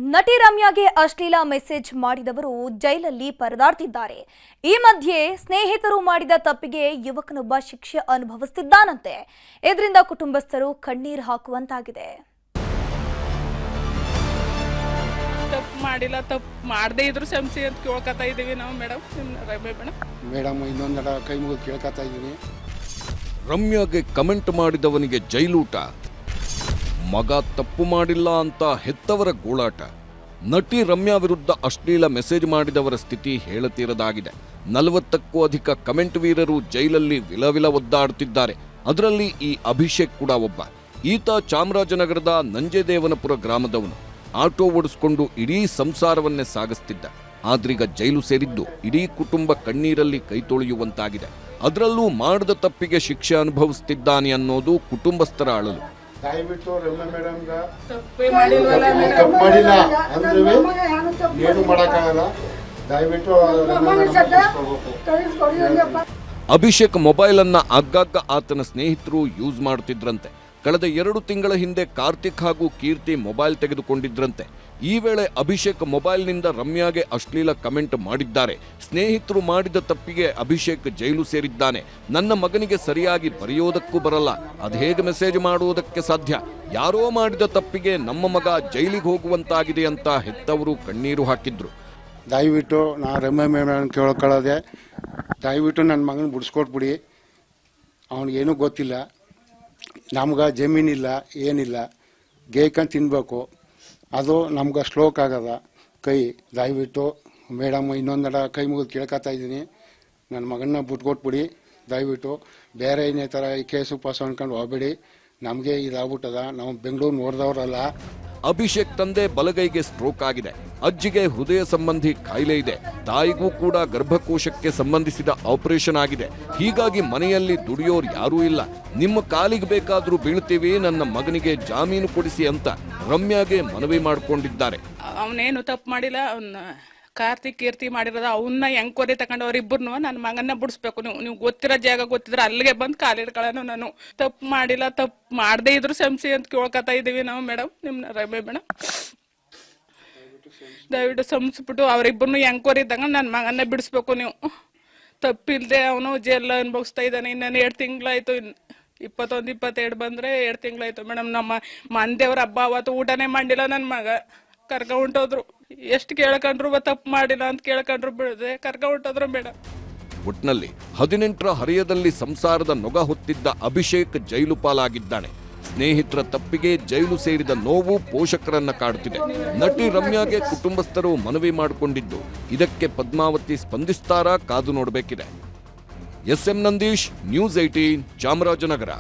ನಟಿ ರಮ್ಯಾಗೆ ಅಶ್ಲೀಲ ಮೆಸೇಜ್ ಮಾಡಿದವರು ಜೈಲಲ್ಲಿ ಪರದಾಡ್ತಿದ್ದಾರೆ. ಈ ಮಧ್ಯೆ ಸ್ನೇಹಿತರು ಮಾಡಿದ ತಪ್ಪಿಗೆ ಯುವಕನೊಬ್ಬ ಶಿಕ್ಷೆ ಅನುಭವಿಸುತ್ತಿದ್ದಾನಂತೆ. ಇದರಿಂದ ಕುಟುಂಬಸ್ಥರು ಕಣ್ಣೀರು ಹಾಕುವಂತಾಗಿದೆ. ತಪ್ಪು ಮಾಡಿಲ್ಲ, ತಪ್ಪು ಮಾಡದೇ ಇದ್ರು ಕ್ಷಮಿಸಿ ಅಂತ ಕೇಳ್ಕೊತಾ ಇದೀವಿ ನಾವು ಮೇಡಮ್. ಮೇಡಮ್ ಇನ್ನೊಂದರ ಕೈ ಮುಗಿದು ಕೇಳ್ಕೊತಾ ಇದೀನಿ. ರಮ್ಯಾಗೆ ಕಮೆಂಟ್ ಮಾಡಿದವನಿಗೆ ಜೈಲೂಟ, ಮಗ ತಪ್ಪು ಮಾಡಿಲ್ಲ ಅಂತ ಹೆತ್ತವರ ಗೋಳಾಟ. ನಟಿ ರಮ್ಯಾ ವಿರುದ್ಧ ಅಶ್ಲೀಲ ಮೆಸೇಜ್ ಮಾಡಿದವರ ಸ್ಥಿತಿ ಹೇಳತೀರದಾಗಿದೆ. 40ಕ್ಕೂ ಅಧಿಕ ಕಮೆಂಟ್ ವೀರರು ಜೈಲಲ್ಲಿ ವಿಲವಿಲ ಒದ್ದಾಡುತ್ತಿದ್ದಾರೆ. ಅದರಲ್ಲಿ ಈ ಅಭಿಷೇಕ್ ಕೂಡ ಒಬ್ಬ. ಈತ ಚಾಮರಾಜನಗರದ ನಂಜೇದೇವನಪುರ ಗ್ರಾಮದವನು. ಆಟೋ ಓಡಿಸಿಕೊಂಡು ಇಡೀ ಸಂಸಾರವನ್ನೇ ಸಾಗಿಸ್ತಿದ್ದ. ಆದ್ರೀಗ ಜೈಲು ಸೇರಿದ್ದು ಇಡೀ ಕುಟುಂಬ ಕಣ್ಣೀರಲ್ಲಿ ಕೈ ತೊಳೆಯುವಂತಾಗಿದೆ. ಅದರಲ್ಲೂ ಮಾಡದ ತಪ್ಪಿಗೆ ಶಿಕ್ಷೆ ಅನುಭವಿಸುತ್ತಿದ್ದಾನೆ ಅನ್ನೋದು ಕುಟುಂಬಸ್ಥರ ಅಳಲು. ದಯವಿಟ್ಟು ರಮ್ಯಾ ಮೇಡಮ್ ತಪ್ಪು ಮಾಡಿಲ್ಲ ಅಂದ್ರೆ ಏನು ಮಾಡಕ್ಕಾಗಲ್ಲ. ದಯವಿಟ್ಟು ಅಭಿಷೇಕ್ ಮೊಬೈಲ್ ಅನ್ನ ಆಗಾಗ ಆತನ ಸ್ನೇಹಿತರು ಯೂಸ್ ಮಾಡುತ್ತಿದ್ರಂತೆ. ಕಳೆದ 2 ತಿಂಗಳ ಹಿಂದೆ ಕಾರ್ತಿಕ್ ಹಾಗೂ ಕೀರ್ತಿ ಮೊಬೈಲ್ ತೆಗೆದುಕೊಂಡಿದ್ರಂತೆ. ಈ ವೇಳೆ ಅಭಿಷೇಕ್ ಮೊಬೈಲ್ನಿಂದ ರಮ್ಯಾಗೆ ಅಶ್ಲೀಲ ಕಮೆಂಟ್ ಮಾಡಿದ್ದಾರೆ. ಸ್ನೇಹಿತರು ಮಾಡಿದ ತಪ್ಪಿಗೆ ಅಭಿಷೇಕ್ ಜೈಲು ಸೇರಿದ್ದಾನೆ. ನನ್ನ ಮಗನಿಗೆ ಸರಿಯಾಗಿ ಬರೆಯೋದಕ್ಕೂ ಬರಲ್ಲ, ಅದೇಗೆ ಮೆಸೇಜ್ ಮಾಡುವುದಕ್ಕೆ ಸಾಧ್ಯ? ಯಾರೋ ಮಾಡಿದ ತಪ್ಪಿಗೆ ನಮ್ಮ ಮಗ ಜೈಲಿಗೆ ಹೋಗುವಂತಾಗಿದೆ ಅಂತ ಹೆತ್ತವರು ಕಣ್ಣೀರು ಹಾಕಿದ್ರು. ದಯವಿಟ್ಟು ನಾ ರಮ್ಯಾ ಮೇಡಮ್ ಕೇಳ್ಕೊಳ್ಳೋದೆ, ದಯವಿಟ್ಟು ನನ್ನ ಮಗನ ಬಿಡಿಸ್ಕೊಟ್ಬಿಡಿ. ಅವನಿಗೇನು ಗೊತ್ತಿಲ್ಲ, ನಮ್ಗೆ ಜಮೀನಿಲ್ಲ, ಏನಿಲ್ಲ, ಗೇಯ್ಕೊಂಡು ತಿನ್ಬೇಕು. ಅದು ನಮ್ಗೆ ಸ್ಲೋಕ್ ಆಗದ ಕೈ. ದಯವಿಟ್ಟು ಮೇಡಮ್ ಇನ್ನೊಂದರ ಕೈ ಮುಗಿದು ಕೇಳ್ಕೊತಾ ಇದ್ದೀನಿ, ನನ್ನ ಮಗನ ಬಿಟ್ಕೊಟ್ಬಿಡಿ. ದಯವಿಟ್ಟು ಬೇರೆ ಏನೇ ಥರ ಈ ಕೇಸು ಪಾಸು ಅನ್ಕೊಂಡು ಹೋಗ್ಬೇಡಿ. ನಮಗೆ ಇದಾಗ್ಬಿಟ್ಟದ, ನಾವು ಬೆಂಗಳೂರು ನೋಡಿದವರಲ್ಲ. ಅಭಿಷೇಕ್ ತಂದೆ ಬಲಗೈಗೆ ಸ್ಟ್ರೋಕ್ ಆಗಿದೆ. ಅಜ್ಜಿಗೆ ಹೃದಯ ಸಂಬಂಧಿ ಕಾಯಿಲೆ ಇದೆ. ತಾಯಿಗೂ ಕೂಡ ಗರ್ಭಕೋಶಕ್ಕೆ ಸಂಬಂಧಿಸಿದ ಆಪರೇಷನ್ ಆಗಿದೆ. ಹೀಗಾಗಿ ಮನೆಯಲ್ಲಿ ದುಡಿಯೋರು ಯಾರೂ ಇಲ್ಲ. ನಿಮ್ಮ ಕಾಲಿಗೆ ಬೇಕಾದ್ರೂ ಬೀಳ್ತೀವಿ, ನನ್ನ ಮಗನಿಗೆ ಜಾಮೀನು ಕೊಡಿಸಿ ಅಂತ ರಮ್ಯಾಗೆ ಮನವಿ ಮಾಡಿಕೊಂಡಿದ್ದಾರೆ. ಅವನೇನು ತಪ್ಪು ಮಾಡಿಲ್ಲ. ಅವನ್ನ ಕಾರ್ತಿಕ್ ಕೀರ್ತಿ ಮಾಡಿರೋದು ಅವನ್ನ ಎಂಕ್ವೈರಿ ತಗೊಂಡು ಅವರಿಬ್ಬರನ್ನು ನನ್ನ ಮಗನ್ನ ಬಿಡಿಸ್ಬೇಕು. ನೀವು ಗೊತ್ತಿರೋ ಜಾಗ ಗೊತ್ತಿದ್ರೆ ಅಲ್ಲಿಗೆ ಬಂದು ಕಾಲಿಡ್ಕೊಳ್ಳೋನು. ನಾನು ತಪ್ಪು ಮಾಡಿಲ್ಲ, ತಪ್ಪು ಮಾಡದೇ ಇದ್ರು ಕ್ಷಮಿಸಿ ಅಂತ ಕೇಳ್ಕೊತಾ ಇದೀವಿ ನಾವು ಮೇಡಮ್. ನಿಮ್ಮ ರಮ್ಯಾ ಮೇಡಮ್ ದಯವಿಟ್ಟು ಕ್ಷಮಿಸ್ಬಿಟ್ಟು ಅವರಿಬ್ಬರನ್ನು ಎಂಕ್ವೈರಿ ತಗೊಂಡು ನನ್ನ ಮಗನ್ನ ಬಿಡಿಸ್ಬೇಕು. ನೀವು ತಪ್ಪಿಲ್ದೆ ಅವನು ಜೈಲ್ ಅನುಭವಿಸ್ತಾ ಇದ್ದಾನೆ. ಇನ್ನೇನು 2 ತಿಂಗಳಾಯ್ತು. 21, 22 ಬಂದ್ರೆ 2 ತಿಂಗಳಾಯ್ತು ಮೇಡಮ್. ನಮ್ಮ ಮಂದೇವ್ರ ಹಬ್ಬ ಅವತ್ತು ಊಟನೇ ಮಾಡಿಲ್ಲ. ನನ್ನ ಮಗ ಕರ್ಕ ಹೊಂಟೋದ್ರು. ಎಷ್ಟು ಕೇಳ್ಕೊಂಡ್ರು ತಪ್ಪು ಮಾಡಿಲ್ಲ ಅಂತ ಕೇಳ್ಕೊಂಡ್ರು ಬಿಡದೆ ಕರ್ಕ ಹೊಂಟೋದ್ರು ಮೇಡಮ್. ಒಟ್ನಲ್ಲಿ 18ರ ಹರೆಯದಲ್ಲಿ ಸಂಸಾರದ ನೊಗ ಹೊತ್ತಿದ್ದ ಅಭಿಷೇಕ್ ಜೈಲು ಪಾಲಾಗಿದ್ದಾನೆ. ಸ್ನೇಹಿತರ ತಪ್ಪಿಗೆ ಜೈಲು ಸೇರಿದ ನೋವು ಪೋಷಕರನ್ನ ಕಾಡುತ್ತಿದೆ. ನಟಿ ರಮ್ಯಾಗೆ ಕುಟುಂಬಸ್ಥರು ಮನವಿ ಮಾಡಿಕೊಂಡಿದ್ದು, ಇದಕ್ಕೆ ಪದ್ಮಾವತಿ ಸ್ಪಂದಿಸ್ತಾರಾ ಕಾದು ನೋಡಬೇಕಿದೆ. SM Nandish, news 18, Chamarajanagar.